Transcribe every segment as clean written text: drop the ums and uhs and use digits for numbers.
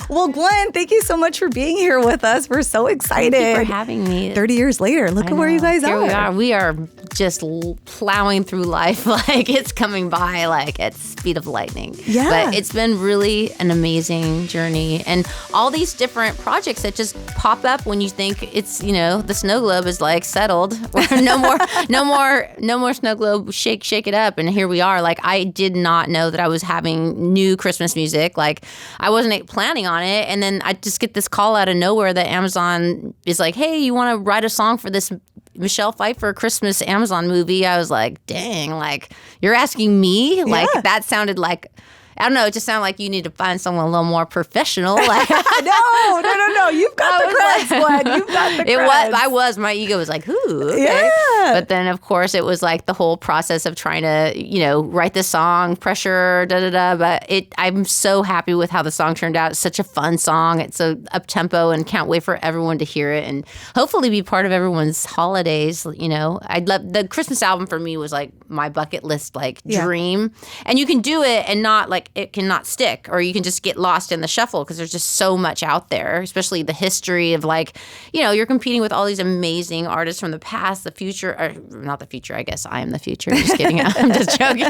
Well, Gwen, thank you so much for being here with us. We're so excited. Thank you for having me. 30 years later, look at where you guys Here are. we are just plowing through life like it's coming by like at speed of lightning. Yeah. But it's been really an amazing journey, and all these different projects that just pop up when you think it's, the snow globe is like settled. no more snow globe, shake it up. And here we are. Like, I did not know that I was having new Christmas music. Like, I wasn't planning on it. And then I just get this call out of nowhere that Amazon is like, hey, you want to write a song for this Michelle Pfeiffer Christmas Amazon movie? I was like, dang, like, you're asking me? Like, that sounded like, I don't know, it just sounded like you need to find someone a little more professional. Like, no. You've got the creds, Gwen. You've got the creds. My ego was like, who? Okay. Yeah. But then, of course, it was like the whole process of trying to, write this song, pressure, But I'm so happy with how the song turned out. It's such a fun song. It's so up-tempo, and can't wait for everyone to hear it and hopefully be part of everyone's holidays. I'd love, the Christmas album for me was like my bucket list, dream. And you can do it and not like, it cannot stick, or you can just get lost in the shuffle because there's just so much out there, especially the history of you're competing with all these amazing artists from the past, the future, or not the future, I guess I am the future. Just kidding. I'm just joking.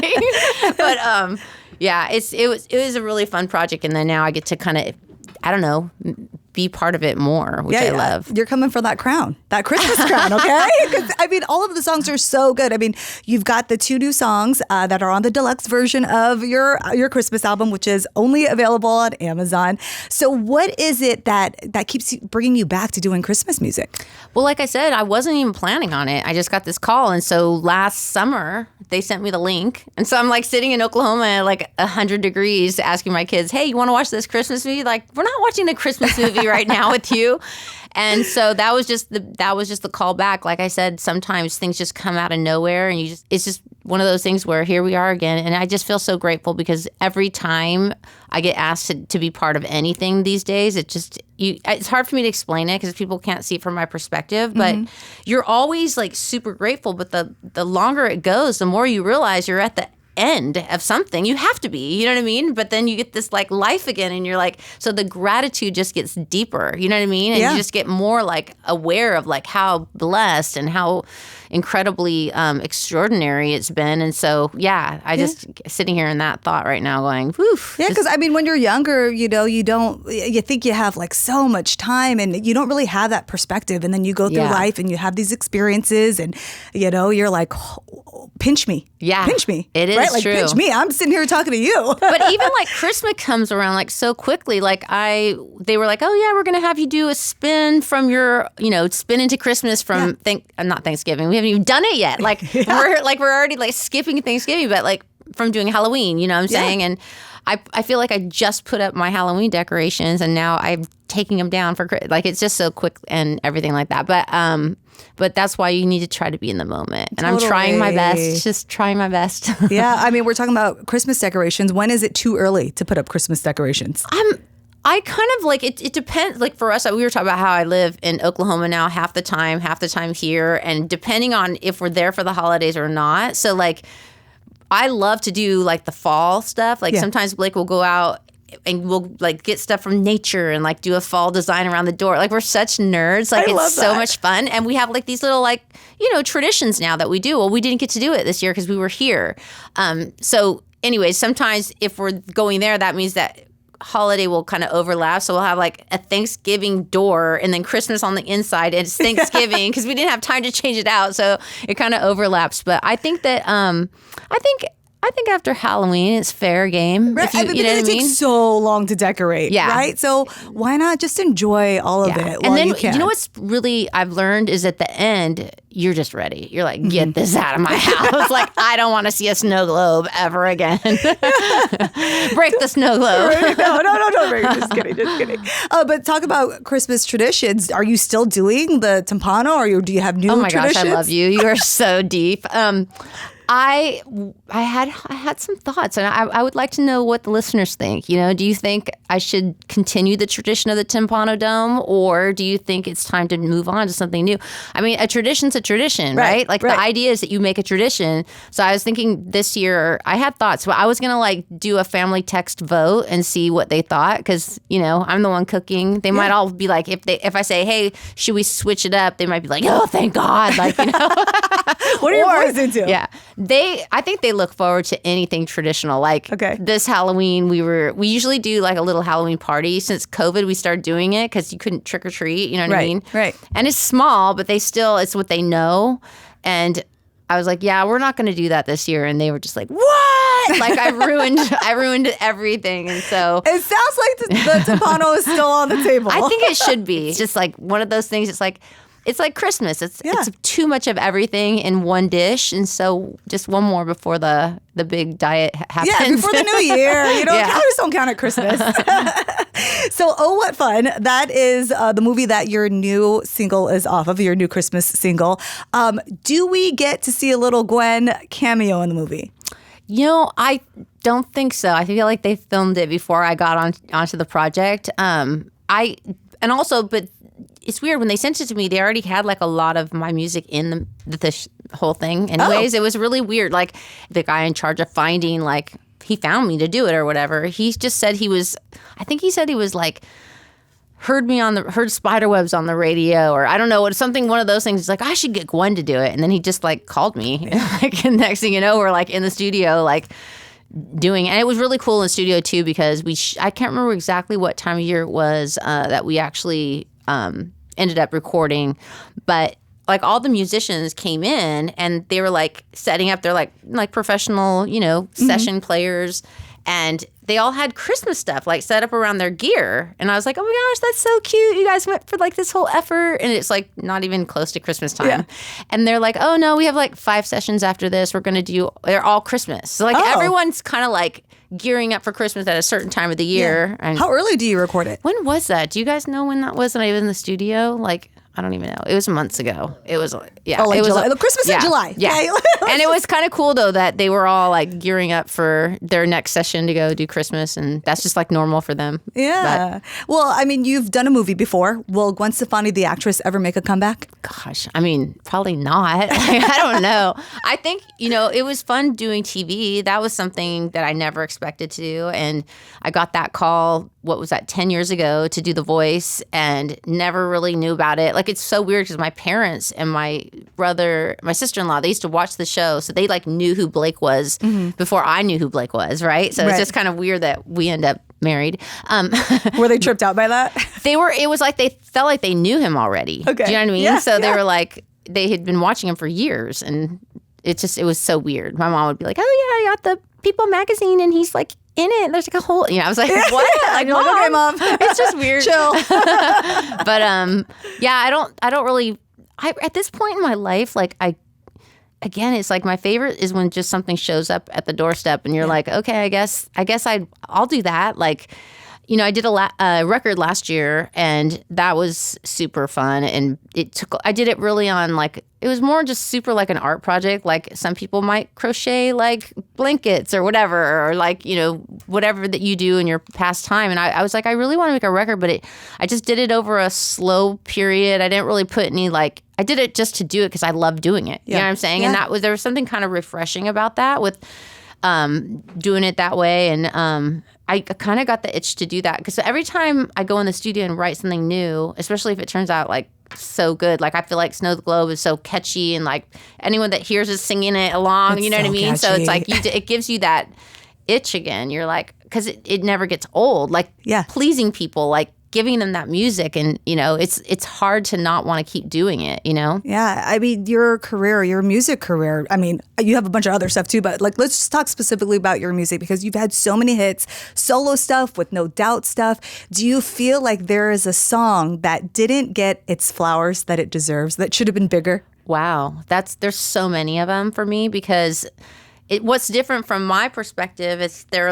But it was a really fun project. And then now I get to kind of, I don't know, be part of it more, which I love. You're coming for that crown, that Christmas crown, okay? Because, all of the songs are so good. You've got the 2 new songs that are on the deluxe version of your Christmas album, which is only available on Amazon. So what is it that keeps bringing you back to doing Christmas music? Well, like I said, I wasn't even planning on it. I just got this call. And so last summer, they sent me the link. And so I'm like sitting in Oklahoma at like 100 degrees asking my kids, hey, you want to watch this Christmas movie? Like, we're not watching a Christmas movie right now with you. And so that was just the call back. Like I said, sometimes things just come out of nowhere, and it's just one of those things where here we are again. And I just feel so grateful because every time I get asked to be part of anything these days, it's hard for me to explain it because people can't see it from my perspective. But you're always like super grateful. But the longer it goes, the more you realize you're at the end of something. You have to be, you know what I mean? But then you get this like life again, and you're like, so the gratitude just gets deeper, you know what I mean? And you just get more like aware of like how blessed and how incredibly extraordinary it's been. And so, just sitting here in that thought right now going, whew. Yeah, because when you're younger, you think you have like so much time, and you don't really have that perspective. And then you go through life and you have these experiences, and you're like, oh, pinch me. Yeah. Pinch me. It is right? true. Pinch me. I'm sitting here talking to you. But even like Christmas comes around like so quickly. Like they were like, oh yeah, we're going to have you do a spin from your, spin into Christmas from, not Thanksgiving. We haven't even done it yet. Like we're already like skipping Thanksgiving, but like from doing Halloween, you know what I'm saying? And I feel like I just put up my Halloween decorations, and now I'm taking them down for, like, it's just so quick and everything like that. But that's why you need to try to be in the moment. And I'm trying my best, just trying my best. Yeah. We're talking about Christmas decorations. When is it too early to put up Christmas decorations? I kind of like, it depends. Like for us, we were talking about how I live in Oklahoma now half the time here. And depending on if we're there for the holidays or not. So like, I love to do like the fall stuff. Like sometimes Blake will go out and we'll like get stuff from nature and like do a fall design around the door. Like we're such nerds. Like it's so much fun. And we have like these little like, traditions now that we do. Well, we didn't get to do it this year because we were here. So anyways, sometimes if we're going there, that means that holiday will kind of overlap. So we'll have like a Thanksgiving door and then Christmas on the inside. And it's Thanksgiving because we didn't have time to change it out. So it kind of overlaps. But I think that, I think after Halloween, it's fair game. Right. It takes so long to decorate. Yeah. Right? So why not just enjoy all of it while you can? You know what's really I've learned is at the end, you're just ready. You're like, get this out of my house. Like, I don't want to see a snow globe ever again. Break the snow globe. No. Just kidding. But talk about Christmas traditions. Are you still doing the timpano, or do you have new traditions? Oh my gosh, I love you. You are so deep. I had some thoughts, and I would like to know what the listeners think. You know, do you think I should continue the tradition of the Timpano Dome, or do you think it's time to move on to something new? I mean, a tradition's a tradition, right? Like the idea is that you make a tradition. So I was thinking this year, I had thoughts. But I was gonna like do a family text vote and see what they thought, because you know I'm the one cooking. They might all be like, if I say, hey, should we switch it up? They might be like, oh, thank God, like you know. What are your boys into? Yeah. I think they look forward to anything traditional. Like this Halloween, we usually do like a little Halloween party. Since COVID, we started doing it because you couldn't trick or treat. You know what I mean? Right. And it's small, but it's what they know. And I was like, yeah, we're not going to do that this year. And they were just like, what? Like I ruined everything. And so it sounds like the Timpano is still on the table. I think it should be. It's just like one of those things. It's like Christmas. It's too much of everything in one dish, and so just one more before the big diet happens. Yeah, before the new year. You know, calories don't count at Christmas. So, Oh, What Fun. That is the movie that your new single is off of, your new Christmas single. Do we get to see a little Gwen cameo in the movie? You know, I don't think so. I feel like they filmed it before I got onto the project. But it's weird, when they sent it to me, they already had like a lot of my music in the whole thing. Anyways, It was really weird. Like the guy in charge of finding, like he found me to do it or whatever. He just said he was like, heard spiderwebs on the radio, or I don't know, one of those things. He's like, I should get Gwen to do it. And then he just like called me. Like, and next thing you know, we're like in the studio, like doing, and it was really cool in the studio too, because I can't remember exactly what time of year it was that we actually ended up recording, but like all the musicians came in and they were like setting up, they're like professional, you know, session players, and they all had Christmas stuff like set up around their gear. And I was like, oh my gosh, that's so cute. You guys went for like this whole effort. And it's like not even close to Christmas time. Yeah. And they're like, oh no, we have like 5 sessions after this. They're all Christmas. So like everyone's kind of like gearing up for Christmas at a certain time of the year. Yeah. And how early do you record it? When was that? Do you guys know when that was? When I was in the studio? Like, I don't even know. It was months ago. It was, yeah. Oh, like it was July. Christmas in July. Yeah. And it was kind of cool, though, that they were all, like, gearing up for their next session to go do Christmas, and that's just, like, normal for them. Yeah. Well, I mean, you've done a movie before. Will Gwen Stefani, the actress, ever make a comeback? Gosh, I mean, probably not. I don't know. I think, you know, it was fun doing TV. That was something that I never expected to do, and I got that call, 10 years ago, to do The Voice, and never really knew about it. Like, it's so weird because my parents and my brother, my sister-in-law, they used to watch the show, so they like knew who Blake was before I knew who Blake was, right? So it's just kind of weird that we end up married. Were they tripped out by that? It was like they felt like they knew him already. Okay. Do you know what I mean? Yeah, so they were like, they had been watching him for years, and it was so weird. My mom would be like, oh yeah, I got the People magazine, and he's like in it. There's like a whole, I was like, what? Like, Mom, like, okay, Mom. It's just weird. Chill. But I don't really, at this point in my life, like again, it's like my favorite is when just something shows up at the doorstep and you're like, okay, I guess I'll do that. Like, you know, I did a record last year, and that was super fun. And I did it really on like, it was more just super like an art project. Like some people might crochet like blankets or whatever, or like, you know, whatever that you do in your pastime. And I was like, I really want to make a record, but I just did it over a slow period. I didn't really put any like, I did it just to do it because I love doing it. Yeah. You know what I'm saying? Yeah. And there was something kind of refreshing about that with doing it that way. And I kind of got the itch to do that because every time I go in the studio and write something new, especially if it turns out like so good, like I feel like Snow the Globe is so catchy, and like anyone that hears is singing it along, you know what I mean? Catchy. So it's like it gives you that itch again. You're like, because it never gets old, like pleasing people, like giving them that music, and you know, it's hard to not want to keep doing it, you know? Yeah, I mean, your music career, I mean, you have a bunch of other stuff too, but like, let's just talk specifically about your music, because you've had so many hits, solo stuff with No Doubt stuff. Do you feel like there is a song that didn't get its flowers that it deserves, that should have been bigger? Wow, there's so many of them for me, because what's different from my perspective is they're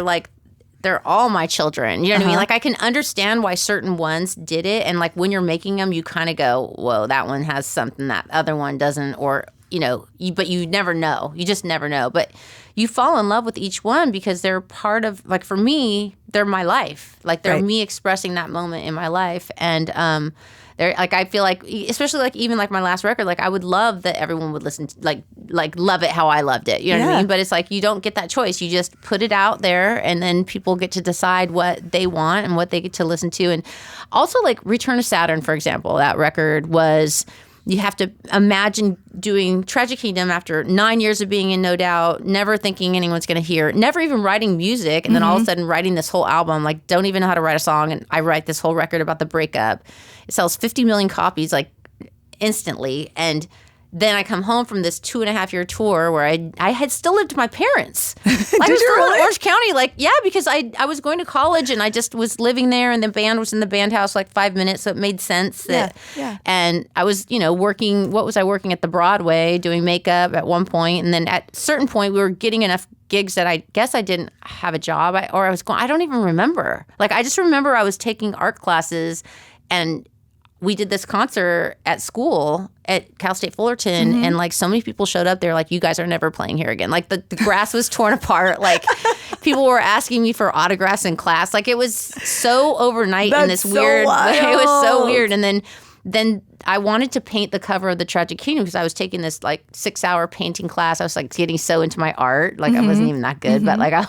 all my children. You know what I mean? Like, I can understand why certain ones did it. And like when you're making them, you kind of go, whoa, that one has something that other one doesn't. Or but you never know. You just never know. But you fall in love with each one because they're part of, like, for me, they're my life. Like, they're me expressing that moment in my life. And they're, like, I feel like, especially, like, even, like, my last record, like, I would love that everyone would listen to, like love it how I loved it. You know what I mean? But it's like, you don't get that choice. You just put it out there, and then people get to decide what they want and what they get to listen to. And also, like, Return to Saturn, for example, that record was... You have to imagine doing Tragic Kingdom after 9 years of being in No Doubt, never thinking anyone's going to hear it, never even writing music, and then all of a sudden writing this whole album, like, don't even know how to write a song, and I write this whole record about the breakup. It sells 50 million copies, like, instantly, and then I come home from this 2.5-year tour where I had still lived with my parents. Like, I was still in Orange County. Like, yeah, because I was going to college and I just was living there, and the band was in the band house like 5 minutes, so it made sense. That, and I was, working, what was I working at the Broadway, doing makeup at one point, and then at a certain point we were getting enough gigs that I guess I didn't have a job, or I was going, I don't even remember. Like, I just remember I was taking art classes, and we did this concert at school at Cal State Fullerton, and, like, so many people showed up. They're like, you guys are never playing here again. Like, the grass was torn apart. Like, people were asking me for autographs in class. Like, it was so overnight in this weird way. It was so weird. And then I wanted to paint the cover of the Tragic Kingdom because I was taking this, like, 6-hour painting class. I was, like, getting so into my art. Like, I wasn't even that good, but, like, I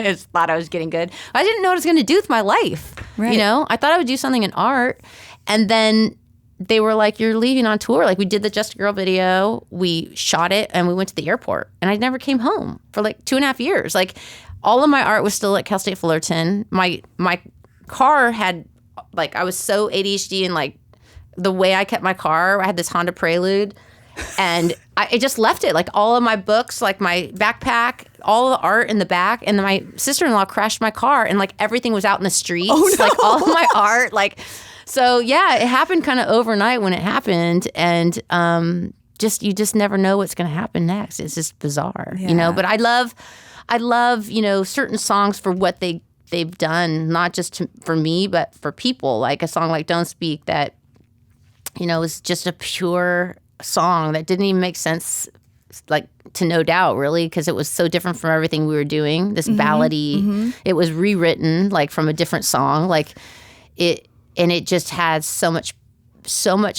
just thought I was getting good. I didn't know what I was going to do with my life. Right. I thought I would do something in art. And then they were like, you're leaving on tour. Like, we did the Just a Girl video, we shot it, and we went to the airport. And I never came home for, like, 2.5 years. Like, all of my art was still at Cal State Fullerton. My car had, like, I was so ADHD, and, like, the way I kept my car, I had this Honda Prelude, and I just left it. Like, all of my books, like my backpack, all the art in the back, and then my sister-in-law crashed my car, and, like, everything was out in the streets. Oh, no. Like, all of my art, like... So, yeah, it happened kind of overnight when it happened, and you just never know what's going to happen next. It's just bizarre, But I love, certain songs for what they've done, not just for me, but for people. Like a song like Don't Speak that, is just a pure song that didn't even make sense, like, to No Doubt, really, because it was so different from everything we were doing. This ballady, it was rewritten, like, from a different song, like it. And it just has so much,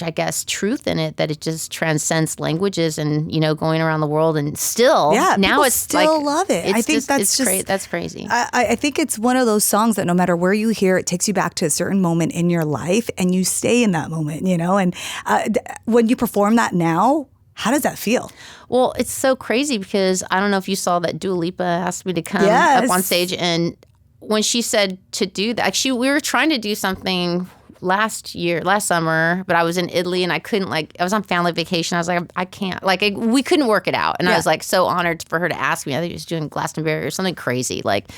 I guess, truth in it that it just transcends languages and, going around the world. And still, now it's still like, love it. I think that's crazy. I think it's one of those songs that no matter where you hear, it takes you back to a certain moment in your life, and you stay in that moment, And when you perform that now, how does that feel? Well, it's so crazy because I don't know if you saw that Dua Lipa asked me to come up on stage, and when she said to do that, we were trying to do something last summer, but I was in Italy and I couldn't, like, I was on family vacation. I was like, I can't, like, we couldn't work it out. And I was, like, so honored for her to ask me. I think she was doing Glastonbury or something crazy, like,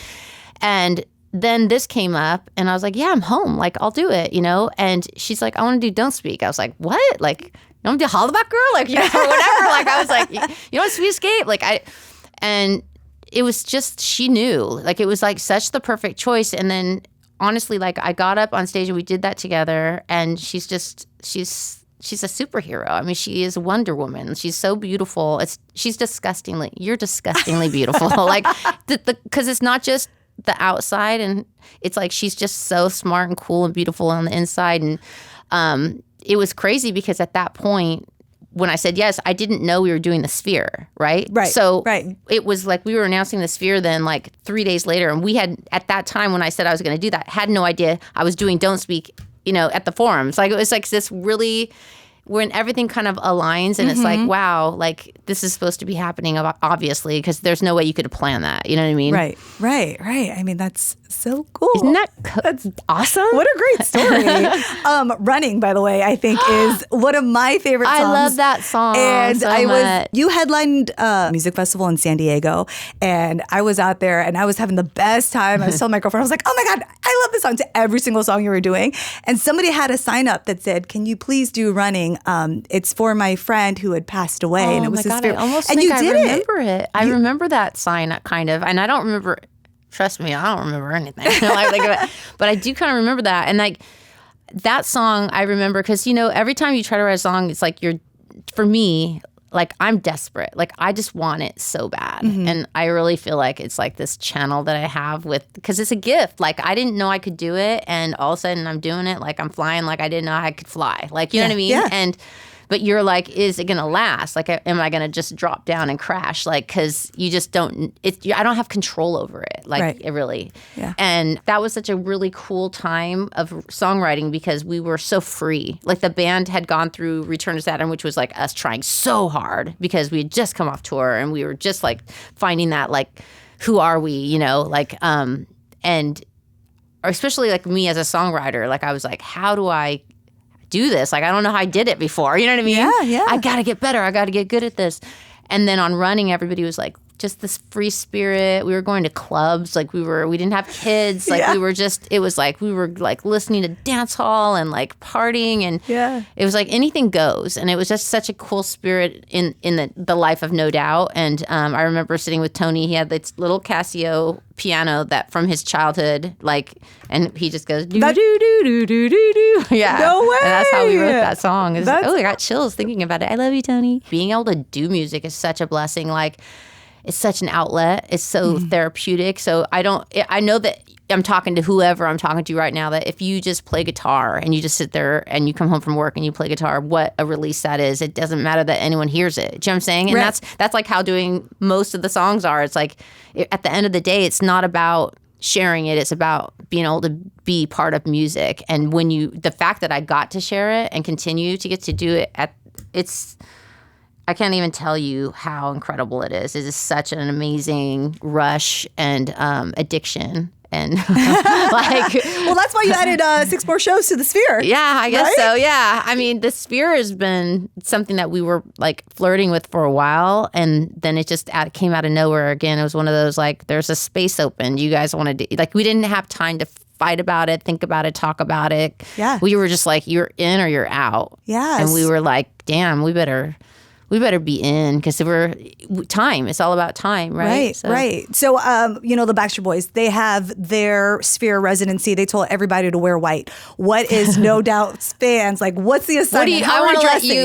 and then this came up and I was like, yeah, I'm home. Like, I'll do it, And she's like, I want to do Don't Speak. I was like, what? Like, you want to do Hollaback Girl? Like, or whatever. Like, I was like, you know what, Sweet Escape? Like, and it was just, she knew, like, it was like such the perfect choice. And then honestly, like, I got up on stage and we did that together, and she's a superhero. I mean, she is Wonder Woman. She's so beautiful. You're disgustingly beautiful. Like, because it's not just the outside, and it's like, she's just so smart and cool and beautiful on the inside. And it was crazy because at that point, when I said yes, I didn't know we were doing the Sphere, right? Right. So it was like we were announcing the Sphere then, like, 3 days later. And we had, at that time when I said I was going to do that, had no idea I was doing Don't Speak, at the Forums. Like, it was like this really, when everything kind of aligns and it's like, wow, like, this is supposed to be happening, obviously, because there's no way you could have planned that. You know what I mean? Right. I mean, that's so cool. Isn't that that's awesome? What a great story. Running, by the way, I think is one of my favorite songs. I love that song and so much. You headlined a music festival in San Diego, and I was out there and I was having the best time. I was telling my girlfriend, I was like, oh my God, I love this song, to every single song you were doing. And somebody had a sign up that said, can you please do Running? It's for my friend who had passed away. And it was God, I almost think I remember it. I remember that sign, kind of. And I don't remember, trust me, I don't remember anything. But I do kind of remember that. And, like, that song I remember because, every time you try to write a song, it's like for me, like I'm desperate. Like I just want it so bad. And I really feel like it's like this channel that I have because it's a gift. Like I didn't know I could do it. And all of a sudden I'm doing it. Like I'm flying like I didn't know I could fly. Like, you know what I mean? Yeah. But you're like, is it going to last? Like, am I going to just drop down and crash? Like, because you just don't, I don't have control over it. Like, it really. Yeah. And that was such a really cool time of songwriting because we were so free. Like, the band had gone through Return to Saturn, which was like us trying so hard because we had just come off tour and we were just like finding that, like, who are we, you know? Like, and especially like me as a songwriter, like, I was like, how do I do this? Like, I don't know how I did it before. You know what I mean? Yeah. I got to get better. I got to get good at this. And then on Running, everybody was like, just this free spirit. We were going to clubs. Like we didn't have kids. Like we were just, it was like, we were like listening to dance hall and like partying. And it was like anything goes. And it was just such a cool spirit in the life of No Doubt. And I remember sitting with Tony. He had this little Casio piano that from his childhood, like, and he just goes, do, do, do, do, do, do, do. Yeah. No way. And that's how we wrote that song. It's like, I got chills thinking about it. I love you, Tony. Being able to do music is such a blessing. Like, it's such an outlet. It's so therapeutic. So I know that I'm talking to whoever I'm talking to right now, that if you just play guitar and you just sit there and you come home from work and you play guitar, what a release that is. It doesn't matter that anyone hears it. Do you know what I'm saying? And that's like how doing most of the songs are. It's like at the end of the day, it's not about sharing it. It's about being able to be part of music. And when the fact that I got to share it and continue to get to do it I can't even tell you how incredible it is. It is such an amazing rush and addiction. And like, well, that's why you added 6 more shows to the Sphere. Yeah, I guess so. Yeah. I mean, the Sphere has been something that we were like flirting with for a while. And then it just came out of nowhere again. It was one of those like, there's a space open. You guys wanted to, like, we didn't have time to fight about it, think about it, talk about it. Yeah. We were just like, you're in or you're out. Yes. And we were like, damn, we better be in because time. It's all about time, right? Right. So, the Backstreet Boys, they have their Sphere residency. They told everybody to wear white. What is No Doubt's fans like? What's the assignment?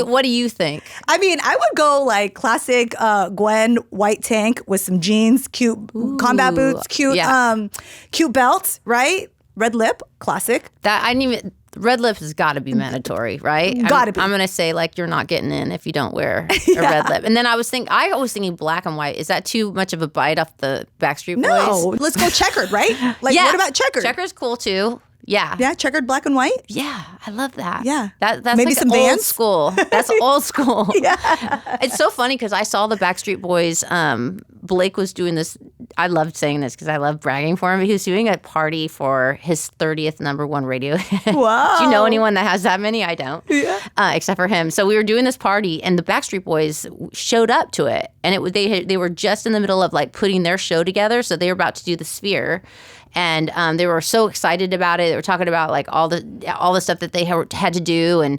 What do you think? I mean, I would go like classic Gwen white tank with some jeans, cute combat boots, cute belt, right? Red lip, classic. That I didn't even. Red lip has got to be mandatory, right? Got to be. I'm going to say, like, you're not getting in if you don't wear a red lip. And then I was thinking black and white. Is that too much of a bite off the Backstreet Boys? No. Let's go checkered, right? Like, what about checkered? Checkered's cool, too. Yeah. Yeah, checkered black and white? Yeah, I love that. Yeah. That's maybe like some old Vans? school. That's old school. Yeah. It's so funny because I saw the Backstreet Boys. Blake was doing this. I loved saying this because I love bragging for him. He was doing a party for his 30th #1 radio hit. Wow. Do you know anyone that has that many? I don't. Yeah. Except for him. So we were doing this party and the Backstreet Boys showed up to it. And they were just in the middle of like putting their show together. So they were about to do the Sphere. And they were so excited about it. They were talking about like all the stuff that they had to do, and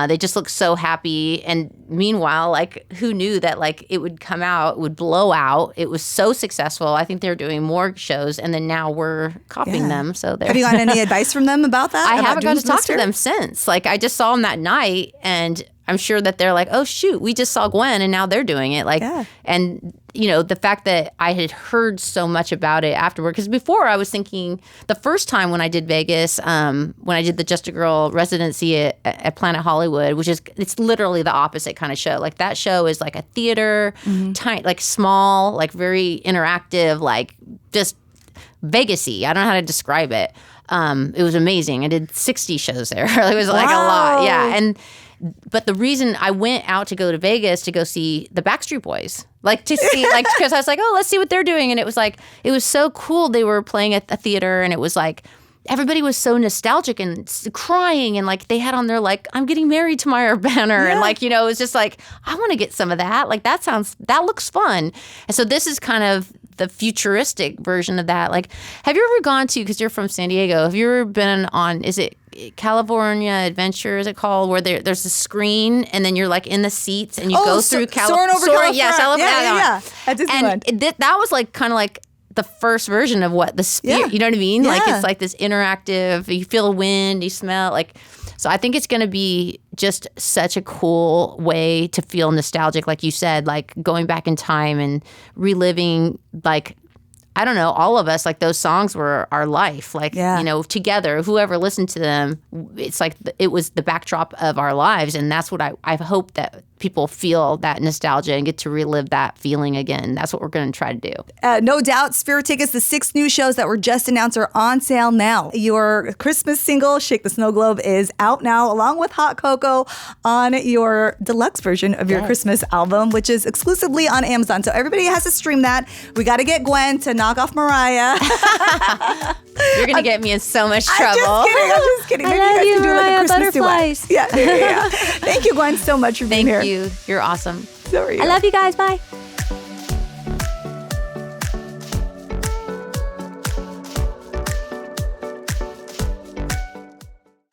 they just looked so happy. And meanwhile, like who knew that like it would come out, it would blow out. It was so successful. I think they're doing more shows, and then now we're copying them. So have you gotten any advice from them about that? I haven't got to talk to them since. Like I just saw them that night, and I'm sure that they're like, oh shoot, we just saw Gwen and now they're doing it. Like, and the fact that I had heard so much about it afterward, because before I was thinking the first time when I did Vegas, when I did the Just a Girl residency at Planet Hollywood, it's literally the opposite kind of show. Like that show is like a theater, tiny, like small, like very interactive, like just Vegas-y. I don't know how to describe it. It was amazing. I did 60 shows there. It was like a lot. Yeah. But the reason I went out to go to Vegas to go see the Backstreet Boys, like to see, like, because I was like, oh, let's see what they're doing. And it was like, it was so cool. They were playing at a theater and it was like, everybody was so nostalgic and crying. And like, they had on their, like, I'm getting married tomorrow banner. And like, it was just like, I want to get some of that. Like, that looks fun. And so this is kind of the futuristic version of that. Like, have you ever gone to, because you're from San Diego, have you ever been on, is it California Adventure, is it called, where there's a screen and then you're like in the seats and you go through Soaring over California. Yeah. At Disneyland. And that was like kind of like the first version of what the Sphere, you know what I mean? Yeah. Like it's like this interactive, you feel the wind, you smell like. So I think it's going to be just such a cool way to feel nostalgic, like you said, like going back in time and reliving, like, I don't know, all of us, like those songs were our life, like, you know, together, whoever listened to them, it's like it was the backdrop of our lives. And that's what I hope that people feel, that nostalgia, and get to relive that feeling again. That's what we're going to try to do. No doubt. Spirit Tickets, the 6 new shows that were just announced, are on sale now. Your Christmas single, Shake the Snow Globe, is out now, along with Hot Cocoa, on your deluxe version of your Christmas album, which is exclusively on Amazon. So everybody has to stream that. We got to get Gwen to knock off Mariah. You're going to get me in so much trouble. I'm just kidding. Maybe I love you guys you, can do like a Christmas butterflies. duet. Yeah. Thank you, Gwen, so much for being here. Thank you. You're awesome. So are you. I love you guys. Bye.